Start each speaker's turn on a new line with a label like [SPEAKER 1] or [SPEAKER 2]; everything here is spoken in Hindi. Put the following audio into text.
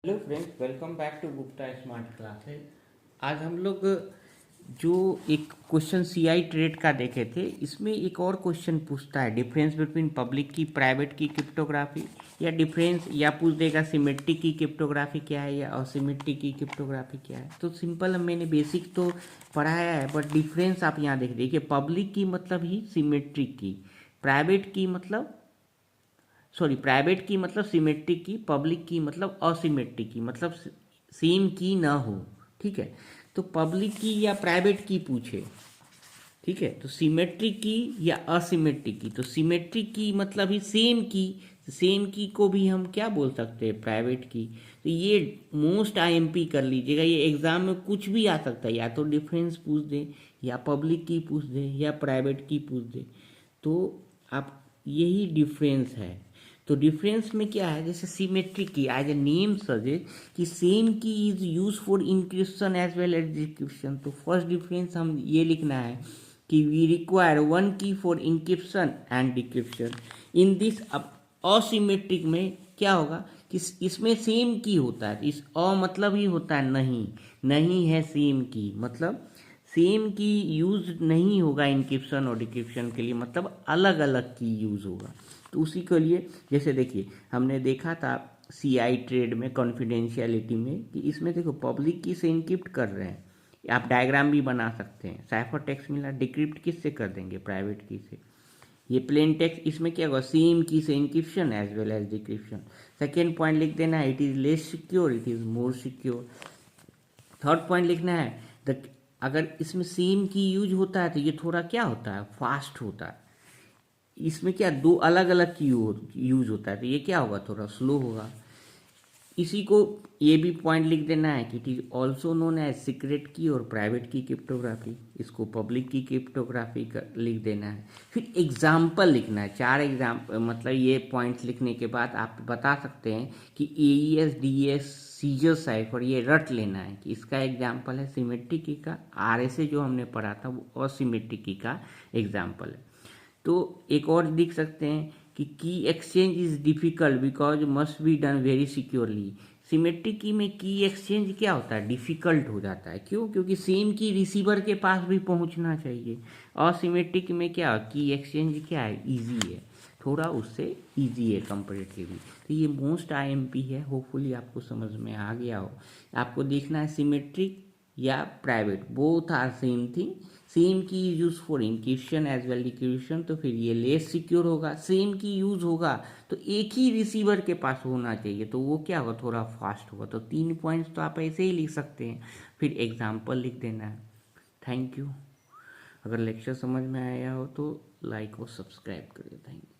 [SPEAKER 1] Hello friends, welcome back to Gupta smart classes. आज हम लोग जो एक क्वेश्चन सीआई ट्रेड का देखे थे, इसमें एक और क्वेश्चन पूछता है डिफरेंस बिटवीन पब्लिक की प्राइवेट की क्रिप्टोग्राफी, या डिफरेंस या पूछ देगा सिमेट्रिक की क्रिप्टोग्राफी क्या है या असिमेट्रिक की क्रिप्टोग्राफी क्या है। तो सिंपल मैंने बेसिक तो पढ़ाया है, बट डिफरेंस आप यहाँ देख देखिए, पब्लिक की मतलब ही सिमेट्रिक की, प्राइवेट की मतलब प्राइवेट की मतलब सिमेट्रिक की, पब्लिक की मतलब असिमेट्रिक की, मतलब सेम की ना हो। ठीक है, तो पब्लिक की या प्राइवेट की पूछे, ठीक है, तो सिमेट्रिक की या असिमेट्रिक की, तो सिमेट्रिक की मतलब ही सेम की, सेम की को भी हम क्या बोल सकते हैं, प्राइवेट की। तो ये मोस्ट आईएमपी कर लीजिएगा, ये एग्जाम में कुछ भी आ सकता है, या तो डिफरेंस पूछ दे, या पब्लिक की पूछ दे, या प्राइवेट की पूछ दे। तो आप यही डिफरेंस है। तो डिफरेंस में क्या है, जैसे सिमेट्रिक की एज ए नेम सजेस्ट कि same key is use for encryption as well as decryption. तो फर्स्ट डिफरेंस हम ये लिखना है कि we require one key for encryption and decryption. In this asymmetric में क्या होगा कि इसमें सेम की होता है, इस अ मतलब ही होता है नहीं, नहीं है सेम की, मतलब सेम की यूज नहीं होगा इंक्रिप्शन और डिक्रिप्शन के लिए, मतलब अलग अलग की यूज होगा। तो उसी के लिए जैसे देखिए हमने देखा था सीआई ट्रेड में कॉन्फिडेंशियलिटी में कि इसमें देखो पब्लिक की से इनक्रिप्ट कर रहे हैं, आप डायग्राम भी बना सकते हैं, साइफर टेक्स्ट मिला, डिक्रिप्ट किससे कर देंगे, प्राइवेट की से। ये प्लेन टेक्स्ट, इसमें क्या होगा, सेम की से encryption as well as decryption. Second point लिख देना है, it is less secure, it is more secure. Third point लिखना है द, अगर इसमें सेम की यूज होता है तो ये थोड़ा क्या होता है, फास्ट होता है। इसमें क्या दो अलग अलग की यूज होता है, तो ये क्या होगा, थोड़ा स्लो होगा। इसी को ये भी पॉइंट लिख देना है कि it is also known as secret key और प्राइवेट की क्रिप्टोग्राफी, इसको पब्लिक की क्रिप्टोग्राफी लिख देना है। फिर एग्जाम्पल लिखना है, चार एग्जाम्पल, मतलब ये पॉइंट्स लिखने के बाद आप बता सकते हैं कि एईएस डीएस सीजर साइफर ये रट लेना है कि इसका एग्जाम्पल है सिमेट्रिक की का, आरएसए जो हमने पढ़ा था वो असिमेट्रिक की का एग्जाम्पल है। तो एक और लिख सकते हैं कि exchange is difficult because must be done very securely. Symmetric की में की एक्सचेंज क्या होता है, डिफिकल्ट हो जाता है, क्यों, क्योंकि सेम की रिसीवर के पास भी पहुंचना चाहिए। और सिमेट्रिक में क्या की एक्सचेंज क्या है, इजी है, थोड़ा उससे इजी है कंपेरेटिवली। तो ये मोस्ट आईएमपी है, होपफुली आपको समझ में आ गया हो। आपको देखना है सिमेट्रिक या private, both are same thing, same key use for encryption as well decryption, तो फिर ये लेस सिक्योर होगा। सेम की यूज होगा तो एक ही रिसीवर के पास होना चाहिए, तो वो क्या होगा, थोड़ा फास्ट होगा। तो 3 पॉइंट्स तो आप ऐसे ही लिख सकते हैं, फिर एग्जाम्पल लिख देना है। Thank you. अगर लेक्चर समझ में आया हो तो लाइक और सब्सक्राइब करिए। Thank you.